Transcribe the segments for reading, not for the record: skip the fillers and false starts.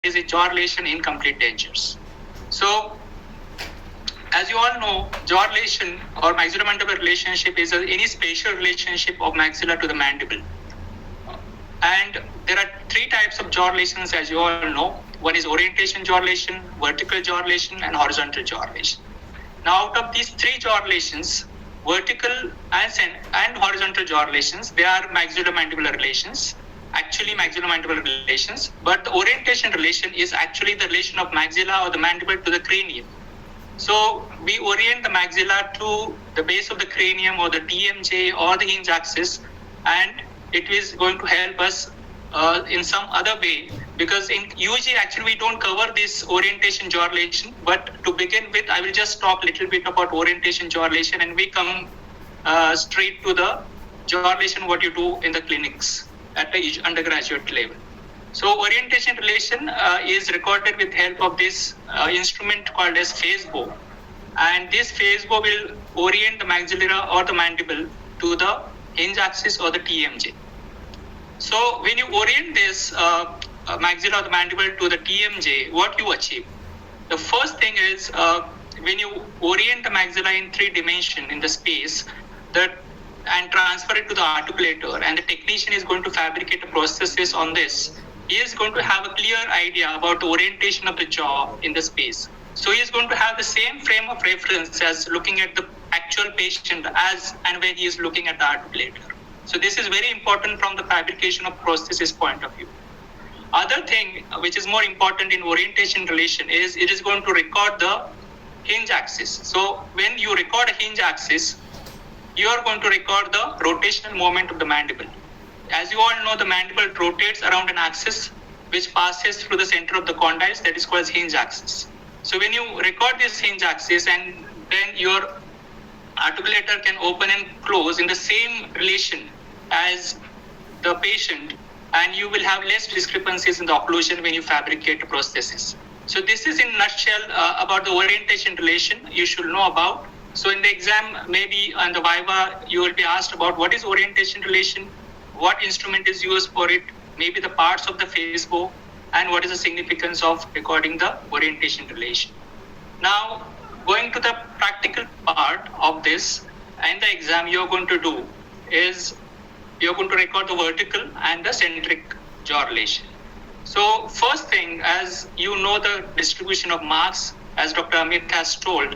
is a jaw relation in complete dentures. So, as you all know, jaw relation or maxillomandibular relationship is any spatial relationship of maxilla to the mandible. And there are three types of jaw relations, as you all know. One is orientation jaw relation, vertical jaw relation, and horizontal jaw relation. Now, out of these three jaw relations, vertical and horizontal jaw relations, they are maxillomandibular relations, actually maxillomandibular relations, but the orientation relation is actually the relation of maxilla or the mandible to the cranium. So we orient the maxilla to the base of the cranium or the TMJ or the hinge axis, and it is going to help us in some other way, because in UG actually we don't cover this orientation jaw relation, but to begin with I will just talk a little bit about orientation jaw relation, and we come straight to the jaw relation, what you do in the clinics at the undergraduate level. So orientation relation is recorded with help of this instrument called as phase bow, and this phase bow will orient the maxilla or the mandible to the hinge axis or the TMJ. So when you orient this maxilla or the mandible to the TMJ, what you achieve? The first thing is when you orient the maxilla in 3 dimensions in the space and transfer it to the articulator, and the technician is going to fabricate the prosthesis on this, he is going to have a clear idea about the orientation of the jaw in the space. So he is going to have the same frame of reference as looking at the actual patient as and when he is looking at the articulator. So this is very important from the fabrication of prosthesis point of view. Other thing which is more important in orientation relation is it is going to record the hinge axis. So when you record a hinge axis, you are going to record the rotational moment of the mandible. As you all know, the mandible rotates around an axis which passes through the center of the condyles, that is called as hinge axis. So when you record this hinge axis, and then your articulator can open and close in the same relation as the patient, and you will have less discrepancies in the occlusion when you fabricate a prosthesis. So this is in a nutshell about the orientation relation you should know about. So in the exam, maybe on the Viva, you will be asked about what is orientation relation, what instrument is used for it, maybe the parts of the phase bow, and what is the significance of recording the orientation relation. Now, going to the practical part of this, and the exam you're going to do is you're going to record the vertical and the centric jaw relation. So first thing, as you know the distribution of marks, as Dr. Amit has told,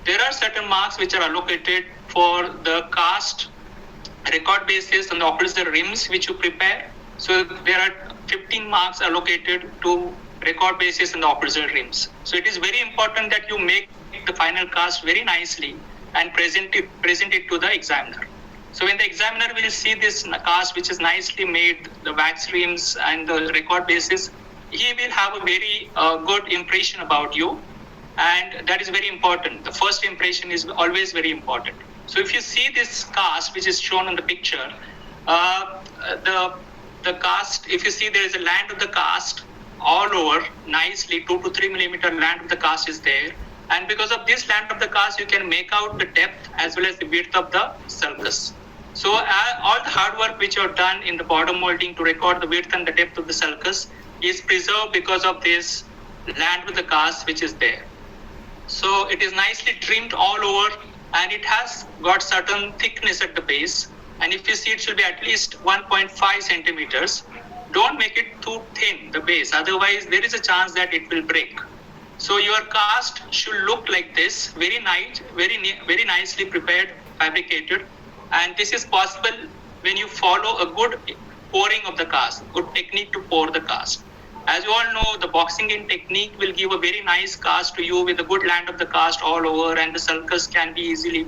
there are certain marks which are allocated for the cast record basis on the occlusal rims which you prepare. So there are 15 marks allocated to record basis on the occlusal rims. So it is very important that you make the final cast very nicely and present it to the examiner. So when the examiner will see this cast which is nicely made, the wax rims and the record basis, he will have a very good impression about you, and that is very important. The first impression is always very important. So if you see this cast which is shown on the picture, the cast, if you see there is a land of the cast all over nicely, 2 to 3 millimeter land of the cast is there, and because of this land of the cast you can make out the depth as well as the width of the sulcus. So all the hard work which you have done in the bottom molding to record the width and the depth of the sulcus is preserved because of this land with the cast which is there. So it is nicely trimmed all over, and it has got certain thickness at the base, and if you see it should be at least 1.5 centimeters. Don't make it too thin, the base, otherwise there is a chance that it will break. So your cast should look like this, very nice, very nicely prepared, fabricated, and this is possible when you follow a good pouring of the cast, good technique to pour the cast. As you all know, the boxing in technique will give a very nice cast to you with a good land of the cast all over, and the sulcus can be easily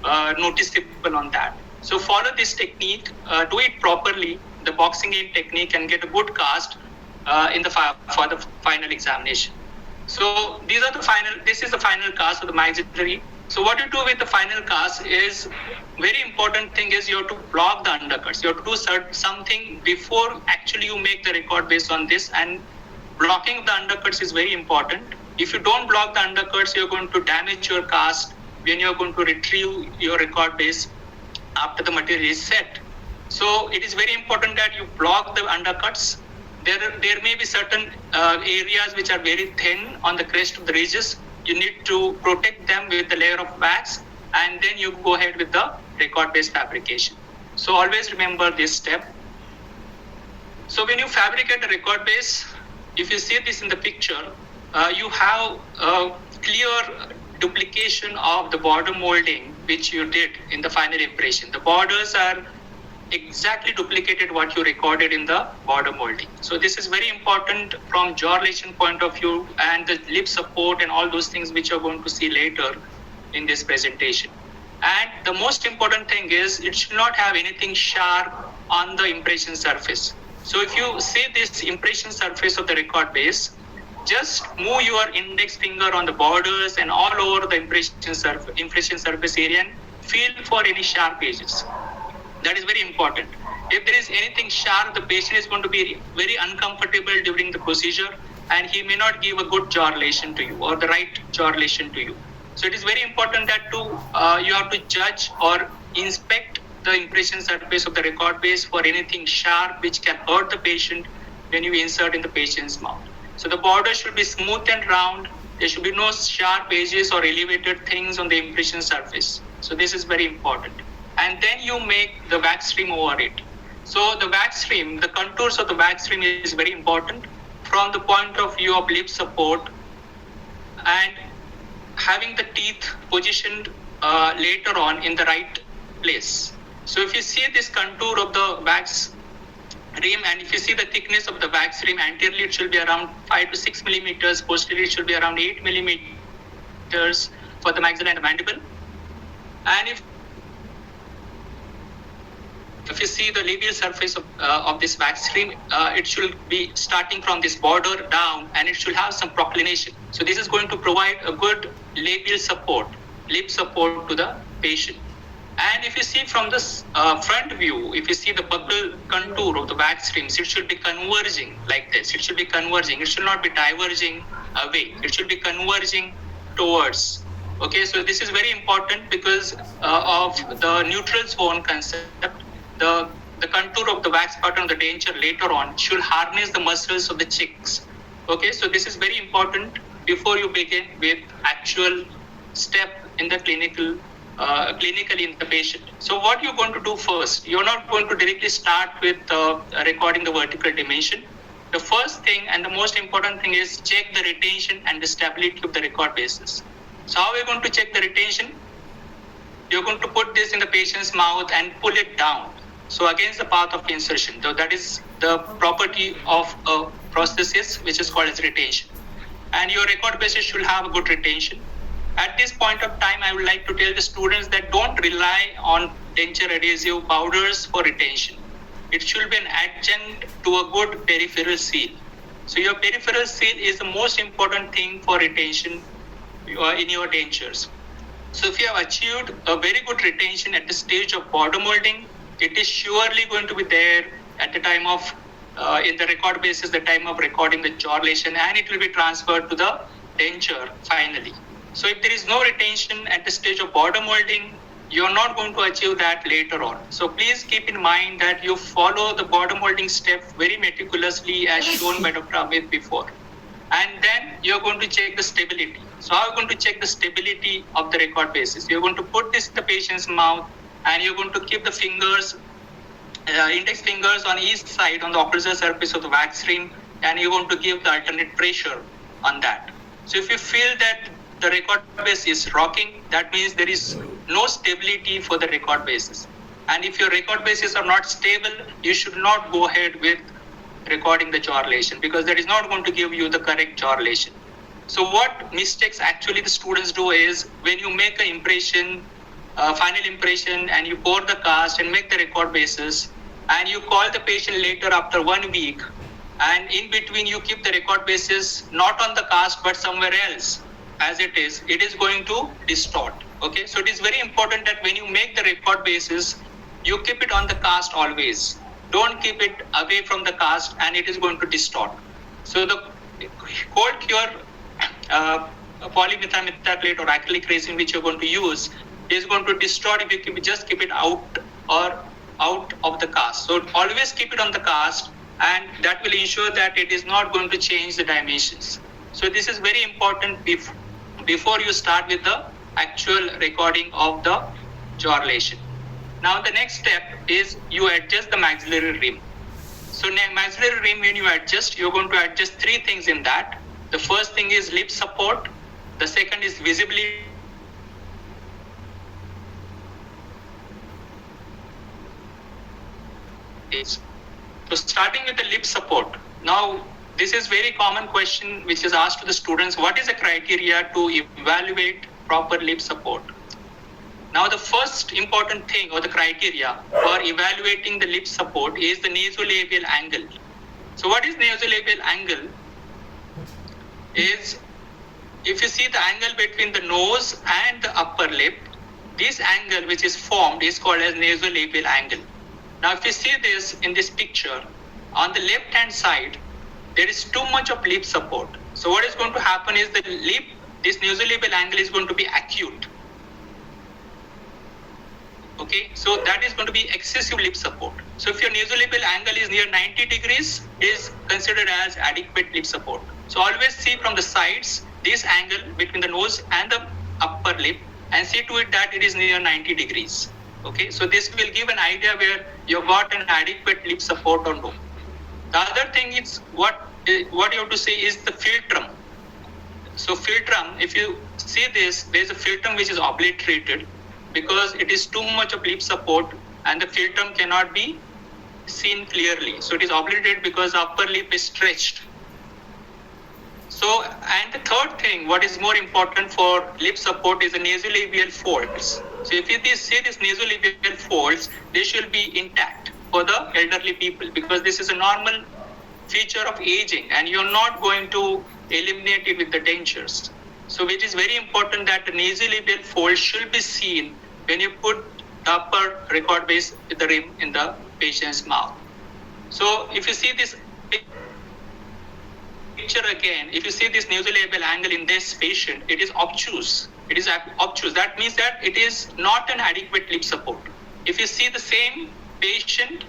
noticeable on that. So follow this technique, do it properly, the boxing in technique, and get a good cast for the final examination. So this is the final cast of the maxillary. So what you do with the final cast is, very important thing is you have to block the undercuts. You have to do something before actually you make the record based on this, and blocking the undercuts is very important. If you don't block the undercuts, you're going to damage your cast when you're going to retrieve your record base after the material is set. So it is very important that you block the undercuts there may be certain areas which are very thin on the crest of the ridges. You need to protect them with the layer of wax, and then you go ahead with the record-based fabrication. So always remember this step. So when you fabricate a record base, if you see this in the picture, you have a clear duplication of the border molding which you did in the final impression. The borders are exactly duplicated what you recorded in the border molding. So this is very important from jaw relation point of view, and the lip support and all those things which you're going to see later in this presentation. And the most important thing is it should not have anything sharp on the impression surface. So if you see this impression surface of the record base, just move your index finger on the borders and all over the impression surface area and feel for any sharp edges. That is very important. If there is anything sharp, the patient is going to be very uncomfortable during the procedure, and he may not give a good jaw relation to you or the right jaw relation to you. So it is very important that you have to judge or inspect the impression surface of the record base for anything sharp which can hurt the patient when you insert in the patient's mouth. So the border should be smooth and round. There should be no sharp edges or elevated things on the impression surface. So this is very important. And then you make the wax trim over it. So the wax trim, the contours of the wax trim is very important from the point of view of lip support and having the teeth positioned later on in the right place. So if you see this contour of the wax rim, and if you see the thickness of the wax rim, anteriorly it should be around 5 to 6 millimeters, posteriorly it should be around 8 millimeters for the maxilla and the mandible. And if you see the labial surface of this wax rim, it should be starting from this border down, and it should have some proclination. So this is going to provide a good labial support, lip support to the patient. And if you see from this front view, if you see the buccal contour of the wax rims, it should be converging like this. It should be converging. It should not be diverging away. It should be converging towards. Okay, so this is very important because of the neutral zone concept. The contour of the wax pattern of the denture later on should harness the muscles of the cheeks. Okay, so this is very important before you begin with actual step in the clinically in the patient. So what you're going to do first, you're not going to directly start with recording the vertical dimension. The first thing and the most important thing is check the retention and the stability of the record bases. So how are we going to check the retention? You're going to put this in the patient's mouth and pull it down. So against the path of insertion. So that is the property of a prosthesis which is called as retention. And your record bases should have a good retention. At this point of time, I would like to tell the students that don't rely on denture adhesive powders for retention. It should be an adjunct to a good peripheral seal. So your peripheral seal is the most important thing for retention in your dentures. So if you have achieved a very good retention at the stage of border molding, it is surely going to be there at the time of, in the record basis, the time of recording the jaw relation, and it will be transferred to the denture finally. So if there is no retention at the stage of border molding, you are not going to achieve that later on. So please keep in mind that you follow the border molding step very meticulously as shown by Dr. Amit before. And then you're going to check the stability. So how are you going to check the stability of the record basis? You're going to put this in the patient's mouth, and you're going to keep the fingers, index fingers on each side on the occlusal surface of the wax rim, and you're going to give the alternate pressure on that. So if you feel that the record base is rocking, that means there is no stability for the record bases. And if your record bases are not stable, you should not go ahead with recording the jaw relation, because that is not going to give you the correct jaw relation. So what mistakes actually the students do is when you make an impression, final impression, and you pour the cast and make the record bases, and you call the patient later after 1 week, and in between you keep the record bases not on the cast but somewhere else as it is going to distort. Okay, so it is very important that when you make the record bases, you keep it on the cast always. Don't keep it away from the cast, and it is going to distort. So the cold cure polymethylmethacrylate or acrylic resin which you're going to use is going to distort if you just keep it out of the cast. So always keep it on the cast and that will ensure that it is not going to change the dimensions. So this is very important before you start with the actual recording of the jaw relation. Now the next step is you adjust the maxillary rim. So maxillary rim, when you adjust, you're going to adjust three things in that. The first thing is lip support. The second is visibility. So starting with the lip support. Now this is very common question which is asked to the students. What is the criteria to evaluate proper lip support? Now the first important thing or the criteria for evaluating the lip support is the nasolabial angle. So what is nasolabial angle? Is if you see the angle between the nose and the upper lip, this angle which is formed is called as nasolabial angle. Now if you see this in this picture, on the left hand side, there is too much of lip support. So what is going to happen is the lip, this nasolabial angle is going to be acute. Okay, so that is going to be excessive lip support. So if your nasolabial angle is near 90 degrees, is considered as adequate lip support. So always see from the sides this angle between the nose and the upper lip and see to it that it is near 90 degrees. Okay, so this will give an idea where you got an adequate lip support or no. The other thing is what you have to say is the philtrum. So philtrum, if you see this, there is a philtrum which is obliterated because it is too much of lip support and the philtrum cannot be seen clearly. So it is obliterated because the upper lip is stretched. So, and the third thing, what is more important for lip support is the nasolabial folds. So if you see this nasolabial folds, they should be intact for the elderly people because this is a normal feature of aging and you're not going to eliminate it with the dentures. So which is very important that the nasolabial fold should be seen when you put the upper record base with the rim in the patient's mouth. So if you see this picture again, if you see this nasolabial angle in this patient, it is obtuse. It is obtuse. That means that it is not an adequate lip support. If you see the same patient,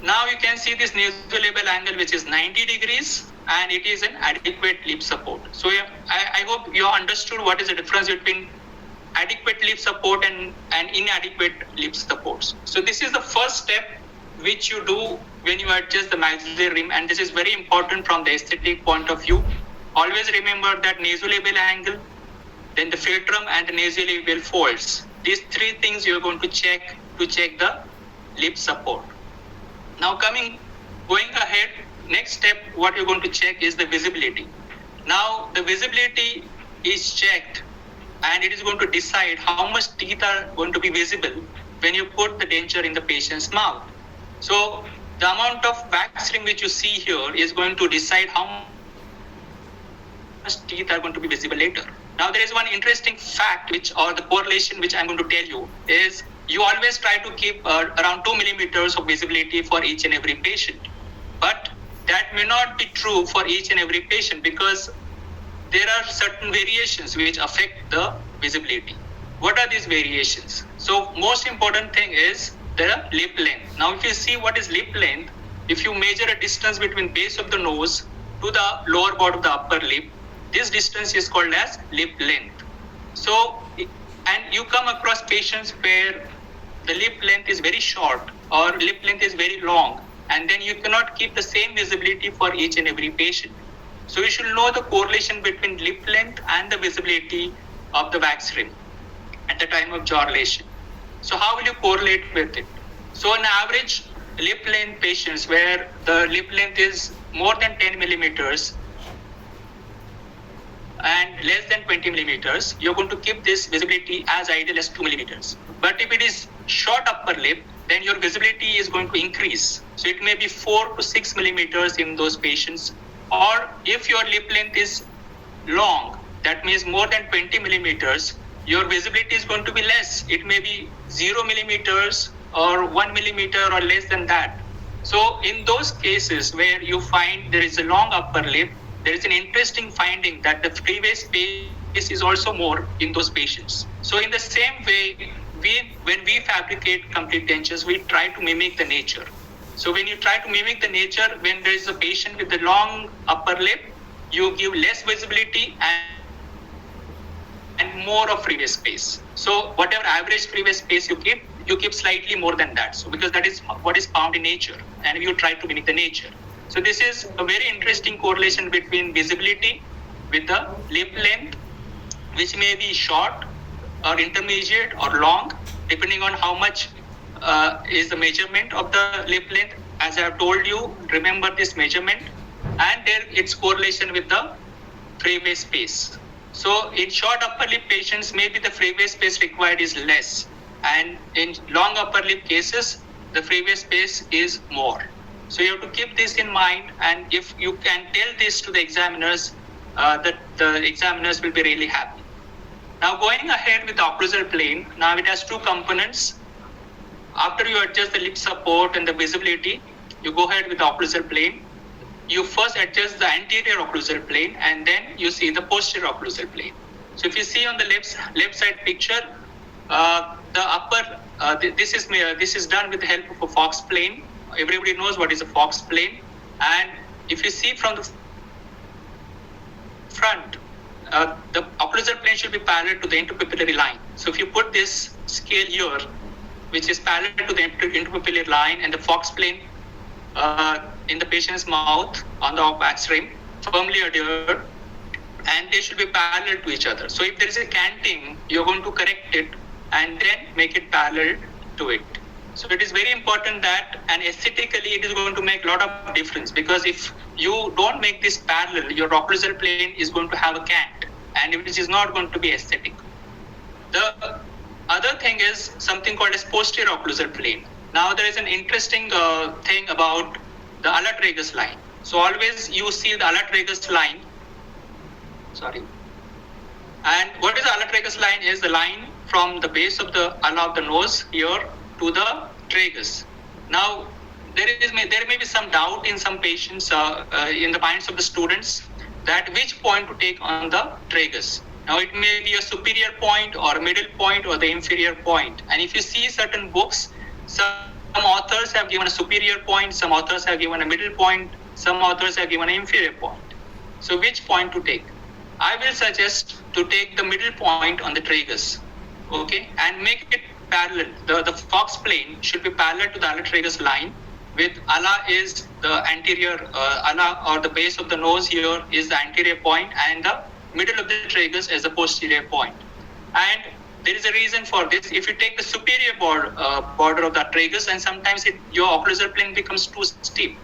now you can see this nasolabial angle which is 90 degrees and it is an adequate lip support. So I hope you understood what is the difference between adequate lip support and inadequate lip supports. So this is the first step which you do when you adjust the maxillary rim, and this is very important from the aesthetic point of view. Always remember that nasolabial angle, then the philtrum and the nasolabial folds. These three things you are going to check the lip support. Now going ahead, next step what you're going to check is the visibility. Now the visibility is checked and it is going to decide how much teeth are going to be visible when you put the denture in the patient's mouth. So the amount of wax ring which you see here is going to decide how much teeth are going to be visible later. Now there is one interesting fact or the correlation which I'm going to tell you is you always try to keep around 2 millimeters of visibility for each and every patient. But that may not be true for each and every patient because there are certain variations which affect the visibility. What are these variations? So most important thing is the lip length. Now if you see what is lip length, if you measure a distance between base of the nose to the lower part of the upper lip, this distance is called as lip length. So, and you come across patients where the lip length is very short or lip length is very long, and then you cannot keep the same visibility for each and every patient. So you should know the correlation between lip length and the visibility of the wax rim at the time of jaw relation. So how will you correlate with it? So on average, lip length patients where the lip length is more than 10 millimeters and less than 20 millimeters, you're going to keep this visibility as ideal as 2 millimeters. But if it is short upper lip, then your visibility is going to increase. So it may be 4 to 6 millimeters in those patients. Or if your lip length is long, that means more than 20 millimeters, your visibility is going to be less. It may be 0 millimeters or 1 millimeter or less than that. So in those cases where you find there is a long upper lip, there is an interesting finding that the freeway space is also more in those patients. So in the same way, when we fabricate complete dentures, we try to mimic the nature. So when you try to mimic the nature, when there is a patient with a long upper lip, you give less visibility and more of freeway space. So whatever average freeway space you keep slightly more than that. So because that is what is found in nature, and you try to mimic the nature. So this is a very interesting correlation between visibility with the lip length, which may be short or intermediate or long, depending on how much is the measurement of the lip length. As I have told you, remember this measurement, and there its correlation with the freeway space. So in short upper lip patients, maybe the freeway space required is less, and in long upper lip cases, the freeway space is more. So you have to keep this in mind, and if you can tell this to the examiners, the examiners will be really happy. Now going ahead with the occlusal plane, now it has two components. After you adjust the lip support and the visibility, you go ahead with the occlusal plane. You first adjust the anterior occlusal plane, and then you see the posterior occlusal plane. So if you see on the left side picture, the upper this is done with the help of a Fox plane. Everybody knows what is a Fox plane, and if you see from the front, the occlusal plane should be parallel to the interpupillary line. So if you put this scale here, which is parallel to the interpupillary line, and the Fox plane in the patient's mouth on the wax rim firmly adhered, and they should be parallel to each other. So if there is a canting, you're going to correct it and then make it parallel to it. So it is very important that, and aesthetically it is going to make a lot of difference, because if you don't make this parallel, your occlusal plane is going to have a cant, and it is not going to be aesthetic. The other thing is something called as posterior occlusal plane. Now there is an interesting thing about the ala tragus line. So always you see the ala tragus line. And what is the ala tragus line? Is the line from the base of the ala of the nose here to the tragus. Now there may be some doubt in some patients, in the minds of the students, that which point to take on the tragus. Now it may be a superior point or a middle point or the inferior point. And if you see certain books, some authors have given a superior point, some authors have given a middle point, some authors have given an inferior point. So which point to take? I will suggest to take the middle point on the tragus, okay, and make it parallel. The Fox plane should be parallel to the ala tragus line, with ala is the anterior, ala or the base of the nose here is the anterior point, and the middle of the tragus as the posterior point. And there is a reason for this. If you take the superior border of the tragus, and sometimes your occlusal plane becomes too steep.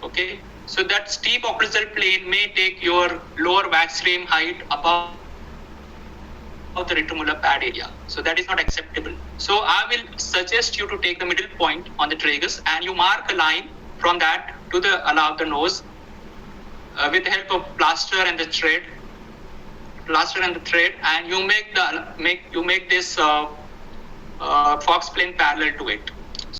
Okay, so that steep occlusal plane may take your lower wax rim height above the retromolar pad area. So that is not acceptable. So I will suggest you to take the middle point on the tragus, and you mark a line from that to the ala of the nose with the help of plaster and the thread. And you make this Fox plane parallel to it.